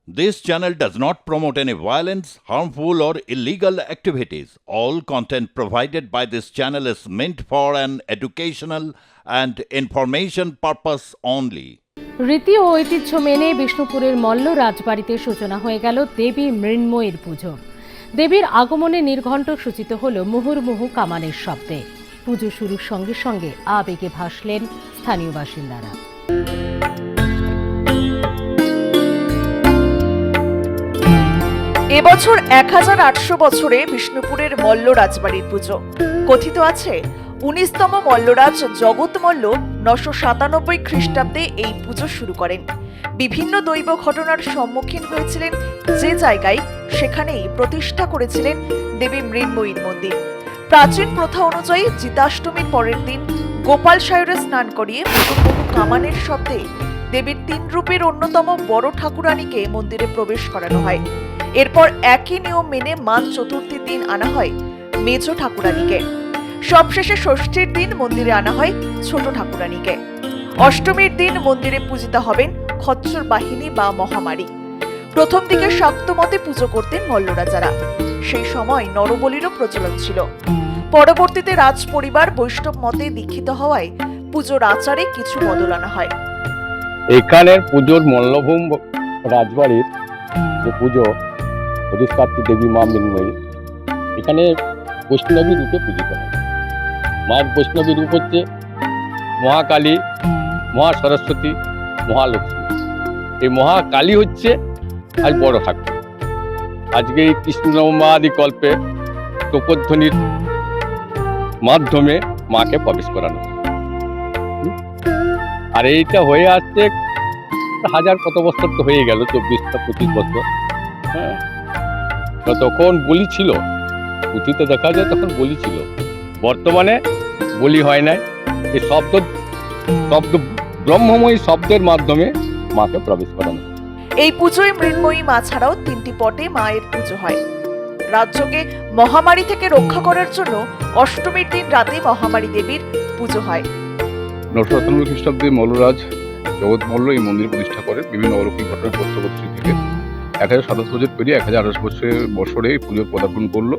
This channel does not promote any violence, harmful, or illegal activities. All content provided by this channel is meant for an educational and information purpose only. রীতি ও ঐতিহ্য মেনে বিষ্ণুপুরের মল্ল রাজবাড়িতে সূচনা হয়ে গেল দেবী মৃন্ময়ীর পুজো। দেবীর আগমনে নির্ঘণ্ট সূচিত হল মুহুর্মুহু কামানের শব্দে। পুজো শুরুর সঙ্গে সঙ্গে আবেগে ভাসলেন স্থানীয় বাসিন্দারা। এবছর 1800 বছরে বিষ্ণুপুরের মল্ল রাজবাড়ির পুজো। কথিত আছে 19তম মল্লরাজ জগৎ মল্ল 997 খ্রিস্টাব্দে এই পুজো শুরু করেন। বিভিন্ন দৈব ঘটনার সম্মুখীন হয়েছিলেন যে জায়গায়, সেখানেই প্রতিষ্ঠা করেছিলেন দেবী মৃন্ময়ীর মন্দির। প্রাচীন প্রথা অনুযায়ী জিতাষ্টমীর পরের দিন গোপাল সায়রে স্নান করিয়ে মুহুর্মুহু কামানের শব্দে দেবীর 3 রূপের অন্যতম বড় ঠাকুরানীকে মন্দিরে প্রবেশ করানো হয়। এরপর একই নিয়ম মেনে মান চতুর্থীর দিন আনা হয় মেজ ঠাকুরানীকে। সবশেষে ষষ্ঠীর দিন মন্দিরে আনা হয় ছোট ঠাকুরানীকে। অষ্টমীর দিন মন্দিরে পূজিতা হবেন খচ্চর বাহিনী বা মহামারী। প্রথম দিকে শাক্ত মতে পুজো করতেন মল্লরাজারা। সেই সময় নরবলিরও প্রচলন ছিল। পরবর্তীতে রাজ পরিবার বৈষ্ণব মতে দীক্ষিত হওয়ায় পুজোর আচারে কিছু বদল আনা হয়। এখানের পুজোর মল্লভূম রাজবাড়ির যে পুজো অধিষ্ঠাত্রী দেবী মা মৃন্ময়ী, এখানে বৈষ্ণবী রূপে পূজিত হয়। মায়ের বৈষ্ণবী রূপ হচ্ছে মহাকালী, মহা সরস্বতী, মহালক্ষ্মী। এই মহাকালী হচ্ছে আজ বড় ঠাকুর। আজকে এই কৃষ্ণনবমাদি কল্পে টোপধ্বনির মাধ্যমে মাকে প্রবেশ করানো। আর এইটা হয়ে আসছে হাজার কত বছর তো হয়ে গেল, 24-25 বছর। হ্যাঁ, তখন বলি ছিল, পুঁথিতে দেখা যায় তখন বলি ছিল। বর্তমানে বলি হয় নাই। এই শব্দ ব্রহ্মময়ী শব্দের মাধ্যমে মাকে প্রবেশ করানো। এই পুজোয় মৃন্ময়ী মা ছাড়াও 3টি পটে মায়ের পুজো হয়। রাজ্যকে মহামারী থেকে রক্ষা করার জন্য অষ্টমীর দিন রাতে মহামারী দেবীর পুজো হয়। 997 খ্রিস্টাব্দে মল্লরাজ জগৎ মল্ল এই মন্দির প্রতিষ্ঠা করেন। বিভিন্ন অলৌকিক ঘটনার প্রত্যক্ষদর্শী থেকে 1027 বছর পেরিয়ে 1028 বছরে এই পুজোর পদার্পণ করলো।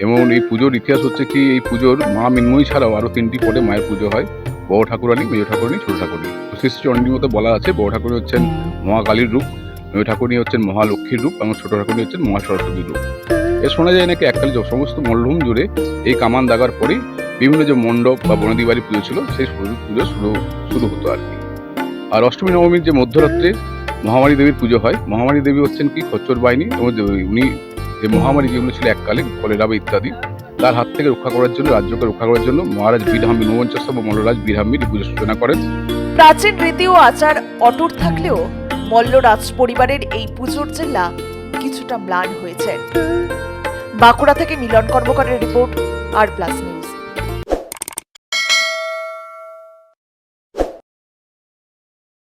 এবং এই পুজোর ইতিহাস হচ্ছে কি, এই পুজোর মা মৃন্ময়ী ছাড়াও আরও 3টি পদে মায়ের পুজো হয়। বড় ঠাকুরানী, মেজ ঠাকুরানী, ছোট ঠাকুরানী। শ্রী শ্রী চণ্ডীর মতো বলা আছে বড় ঠাকুরানী হচ্ছেন মহাকালীর রূপ, মেজ ঠাকুরানী হচ্ছেন মহালক্ষ্মীর রূপ এবং ছোট ঠাকুরানী হচ্ছেন মহা সরস্বতীর রূপ। এ শোনা যায় নাকি এককালে সমস্ত মল্লভূম জুড়ে এই কামান দাগার পরেই বিভিন্ন যে মণ্ডপ বা বনদী বাড়ি পুজো ছিল সেই পুজো শুরু হতো আর কি। আর অষ্টমী নবমীর যে মধ্যরাত্রে মহামারী দেবীর পুজো হয়। মহামারী দেবী হচ্ছেন কি খচ্চর বাহিনী, এবং উনি যে মহামারী যেগুলো ছিল এককালে কলেরা বা ইত্যাদি, তার হাত থেকে রক্ষা করার জন্য, রাজ্যকে রক্ষা করার জন্য মহারাজ বীরহাম্বী ঊনপঞ্চাশ বা মল্লরাজ বীরহাম্বীর এই পুজো সূচনা করেন। প্রাচীন রীতি ও আচার অটুট থাকলেও মল্ল রাজ পরিবারের এই পুজোর জেলা কিছুটা ম্লান হয়েছে। বাঁকুড়া থেকে মিলন কর্মকারের রিপোর্ট, আর প্লাস নিউজ।